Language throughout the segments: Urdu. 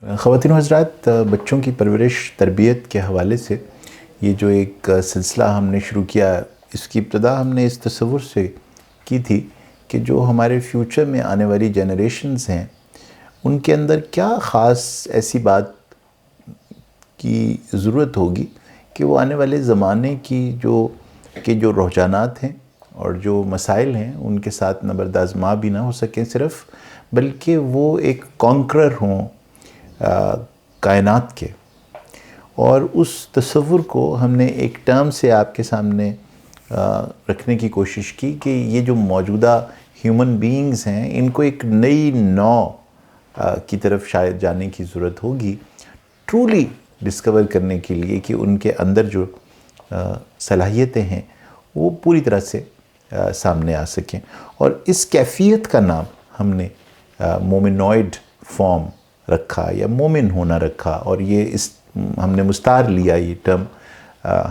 خواتین و حضرات، بچوں کی پرورش تربیت کے حوالے سے یہ جو ایک سلسلہ ہم نے شروع کیا، اس کی ابتدا ہم نے اس تصور سے کی تھی کہ جو ہمارے فیوچر میں آنے والی جنریشنز ہیں ان کے اندر کیا خاص ایسی بات کی ضرورت ہوگی کہ وہ آنے والے زمانے کی جو رجحانات ہیں اور جو مسائل ہیں ان کے ساتھ نبردآزما بھی نہ ہو سکیں صرف، بلکہ وہ ایک کانکرر ہوں کائنات کے۔ اور اس تصور کو ہم نے ایک ٹرم سے آپ کے سامنے رکھنے کی کوشش کی کہ یہ جو موجودہ ہیومن بینگز ہیں ان کو ایک نئی نوع کی طرف شاید جانے کی ضرورت ہوگی، ٹرولی ڈسکور کرنے کے لیے کہ ان کے اندر جو صلاحیتیں ہیں وہ پوری طرح سے سامنے آ سکیں۔ اور اس کیفیت کا نام ہم نے مومنوئڈ فارم رکھا یا مومن ہونا رکھا، اور یہ ہم نے مستعار لیا یہ ٹرم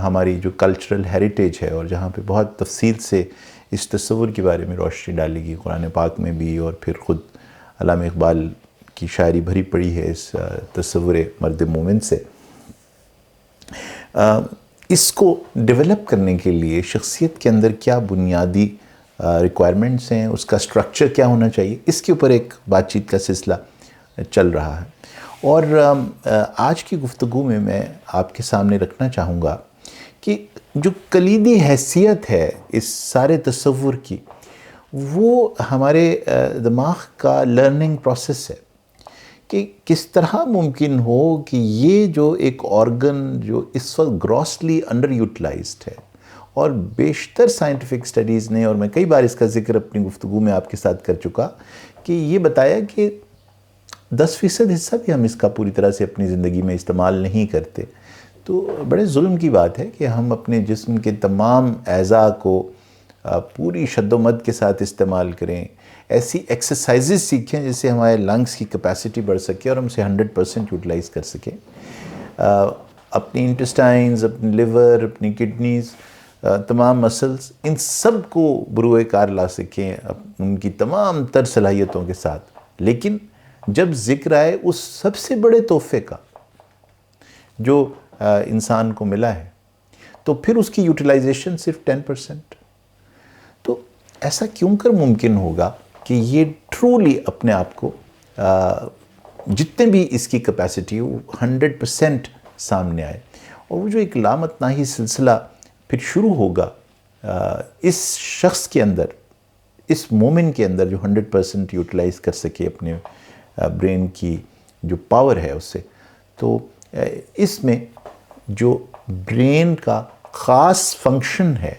ہماری جو کلچرل ہیریٹیج ہے، اور جہاں پہ بہت تفصیل سے اس تصور کے بارے میں روشنی ڈالی گئی قرآن پاک میں بھی، اور پھر خود علامہ اقبال کی شاعری بھری پڑی ہے اس تصور مرد مومن سے۔ اس کو ڈیولپ کرنے کے لیے شخصیت کے اندر کیا بنیادی ریکوائرمنٹس ہیں، اس کا سٹرکچر کیا ہونا چاہیے، اس کے اوپر ایک بات چیت کا سلسلہ چل رہا ہے۔ اور آج کی گفتگو میں آپ کے سامنے رکھنا چاہوں گا کہ جو کلیدی حیثیت ہے اس سارے تصور کی، وہ ہمارے دماغ کا لرننگ پروسیس ہے کہ کس طرح ممکن ہو کہ یہ جو ایک آرگن جو اس وقت گراسلی انڈر یوٹیلائزڈ ہے، اور بیشتر سائنٹیفک سٹڈیز نے، اور میں کئی بار اس کا ذکر اپنی گفتگو میں آپ کے ساتھ کر چکا، کہ یہ بتایا کہ 10% حصہ بھی ہم اس کا پوری طرح سے اپنی زندگی میں استعمال نہیں کرتے۔ تو بڑے ظلم کی بات ہے کہ ہم اپنے جسم کے تمام اعضاء کو پوری شد و مد کے ساتھ استعمال کریں، ایسی ایکسرسائزز سیکھیں جس سے ہمارے لنگز کی کیپیسٹی بڑھ سکے اور ہم اسے 100% یوٹیلائز کر سکیں، اپنی انٹسٹائنز، اپنی لیور، اپنی کڈنیز، تمام مسلز، ان سب کو بروئے کار لا سکیں ان کی تمام تر صلاحیتوں کے ساتھ۔ لیکن جب ذکر آئے اس سب سے بڑے تحفے کا جو انسان کو ملا ہے، تو پھر اس کی یوٹیلائزیشن صرف 10%۔ تو ایسا کیوں کر ممکن ہوگا کہ یہ ٹرولی اپنے آپ کو جتنے بھی اس کی کیپیسٹی وہ 100% سامنے آئے، اور وہ جو ایک لامتناہی سلسلہ پھر شروع ہوگا اس شخص کے اندر، اس مومن کے اندر جو 100% یوٹیلائز کر سکے اپنے برین کی جو پاور ہے اس سے۔ تو اس میں جو برین کا خاص فنکشن ہے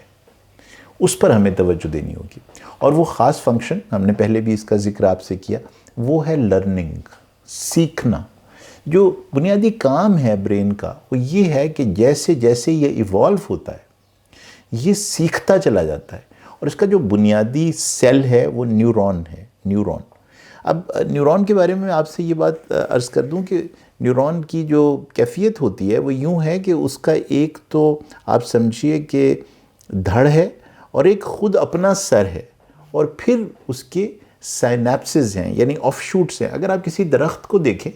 اس پر ہمیں توجہ دینی ہوگی، اور وہ خاص فنکشن ہم نے پہلے بھی اس کا ذکر آپ سے کیا، وہ ہے لرننگ، سیکھنا۔ جو بنیادی کام ہے برین کا وہ یہ ہے کہ جیسے جیسے یہ ایوالو ہوتا ہے یہ سیکھتا چلا جاتا ہے، اور اس کا جو بنیادی سیل ہے وہ نیورون ہے، نیورون۔ اب نیورون کے بارے میں آپ سے یہ بات عرض کر دوں کہ نیورون کی جو کیفیت ہوتی ہے وہ یوں ہے کہ اس کا ایک تو آپ سمجھیے کہ دھڑ ہے، اور ایک خود اپنا سر ہے، اور پھر اس کے سائنیپسز ہیں یعنی آف شوٹس ہیں۔ اگر آپ کسی درخت کو دیکھیں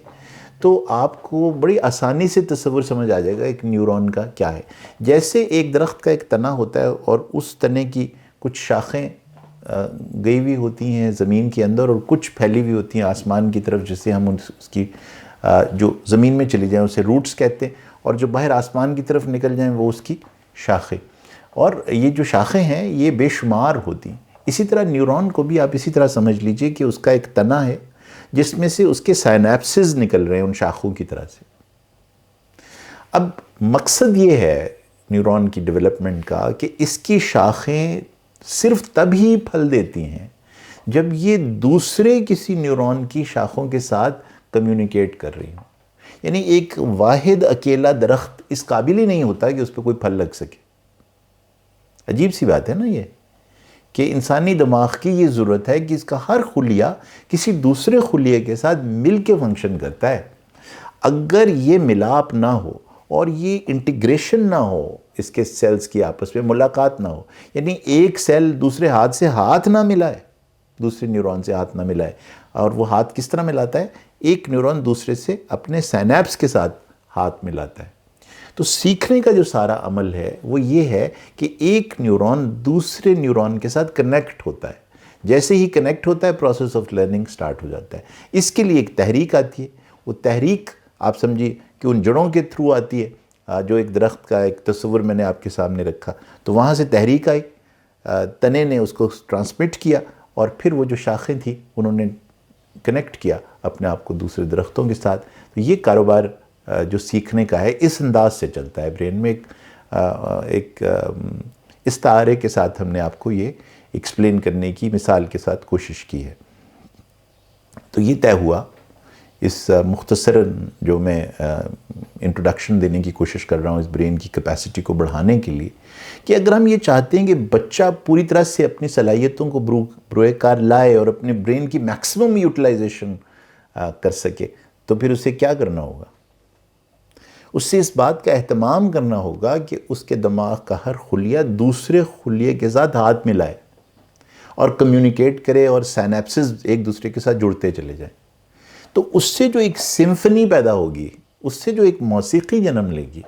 تو آپ کو بڑی آسانی سے تصور سمجھ آ جائے گا ایک نیورون کا کیا ہے۔ جیسے ایک درخت کا ایک تنا ہوتا ہے اور اس تنے کی کچھ شاخیں گئی ہوئی ہوتی ہیں زمین کے اندر، اور کچھ پھیلی ہوئی ہوتی ہیں آسمان کی طرف، جسے ہم اس کی جو زمین میں چلی جائیں اسے روٹس کہتے ہیں، اور جو باہر آسمان کی طرف نکل جائیں وہ اس کی شاخیں۔ اور یہ جو شاخیں ہیں یہ بے شمار ہوتی ہیں۔ اسی طرح نیورون کو بھی آپ اسی طرح سمجھ لیجئے کہ اس کا ایک تنا ہے جس میں سے اس کے سائنیپسز نکل رہے ہیں ان شاخوں کی طرح سے۔ اب مقصد یہ ہے نیورون کی ڈیولپمنٹ کا کہ اس کی شاخیں صرف تب ہی پھل دیتی ہیں جب یہ دوسرے کسی نیورون کی شاخوں کے ساتھ کمیونیکیٹ کر رہی ہوں۔ یعنی ایک واحد اکیلا درخت اس قابل ہی نہیں ہوتا کہ اس پہ کوئی پھل لگ سکے۔ عجیب سی بات ہے نا یہ، کہ انسانی دماغ کی یہ ضرورت ہے کہ اس کا ہر خلیہ کسی دوسرے خلیے کے ساتھ مل کے فنکشن کرتا ہے۔ اگر یہ ملاپ نہ ہو اور یہ انٹیگریشن نہ ہو، اس کے سیلز کی آپس میں ملاقات نہ ہو، یعنی ایک سیل دوسرے ہاتھ سے ہاتھ نہ ملائے، دوسرے نیورون سے ہاتھ نہ ملائے، اور وہ ہاتھ کس طرح ملاتا ہے؟ ایک نیورون دوسرے سے اپنے سینیپس کے ساتھ ہاتھ ملاتا ہے۔ تو سیکھنے کا جو سارا عمل ہے وہ یہ ہے کہ ایک نیورون دوسرے نیورون کے ساتھ کنیکٹ ہوتا ہے، جیسے ہی کنیکٹ ہوتا ہے پروسیس آف لرننگ سٹارٹ ہو جاتا ہے۔ اس کے لیے ایک تحریک آتی ہے، وہ تحریک آپ سمجھیے کہ ان جڑوں کے تھرو آتی ہے، جو ایک درخت کا ایک تصور میں نے آپ کے سامنے رکھا، تو وہاں سے تحریک آئی، تنے نے اس کو ٹرانسمٹ کیا، اور پھر وہ جو شاخیں تھیں انہوں نے کنیکٹ کیا اپنے آپ کو دوسرے درختوں کے ساتھ۔ تو یہ کاروبار جو سیکھنے کا ہے اس انداز سے چلتا ہے برین میں۔ ایک استعارے کے ساتھ ہم نے آپ کو یہ ایکسپلین کرنے کی مثال کے ساتھ کوشش کی ہے۔ تو یہ طے ہوا اس مختصر جو میں انٹروڈکشن دینے کی کوشش کر رہا ہوں اس برین کی کیپیسٹی کو بڑھانے کے لیے، کہ اگر ہم یہ چاہتے ہیں کہ بچہ پوری طرح سے اپنی صلاحیتوں کو بروئے کار لائے اور اپنے برین کی میکسیمم یوٹیلائزیشن کر سکے، تو پھر اسے کیا کرنا ہوگا؟ اس سے اس بات کا اہتمام کرنا ہوگا کہ اس کے دماغ کا ہر خلیہ دوسرے خلیے کے ساتھ ہاتھ ملائے اور کمیونیکیٹ کرے، اور سینیپسز ایک دوسرے کے ساتھ جڑتے چلے جائیں۔ تو اس سے جو ایک سمفنی پیدا ہوگی، اس سے جو ایک موسیقی جنم لے گی،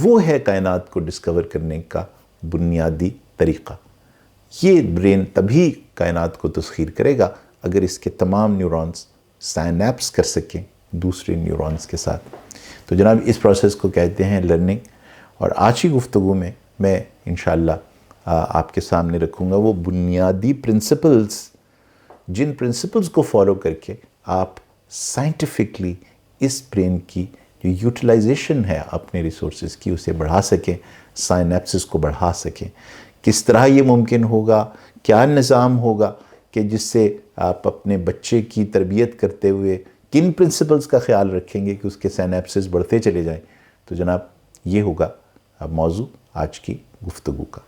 وہ ہے کائنات کو ڈسکور کرنے کا بنیادی طریقہ۔ یہ برین تبھی کائنات کو تسخیر کرے گا اگر اس کے تمام نیورونز سائنیپس کر سکیں دوسرے نیورونز کے ساتھ۔ تو جناب اس پروسیس کو کہتے ہیں لرننگ، اور آج کی گفتگو میں میں انشاءاللہ آپ کے سامنے رکھوں گا وہ بنیادی پرنسپلز، جن پرنسپلز کو فالو کر کے آپ سائنٹیفکلی اس برین کی جو یوٹیلائزیشن ہے اپنے ریسورسز کی اسے بڑھا سکیں، سائنیپسز کو بڑھا سکیں۔ کس طرح یہ ممکن ہوگا، کیا نظام ہوگا کہ جس سے آپ اپنے بچے کی تربیت کرتے ہوئے کن پرنسپلز کا خیال رکھیں گے کہ اس کے سائنیپسز بڑھتے چلے جائیں؟ تو جناب یہ ہوگا موضوع آج کی گفتگو کا۔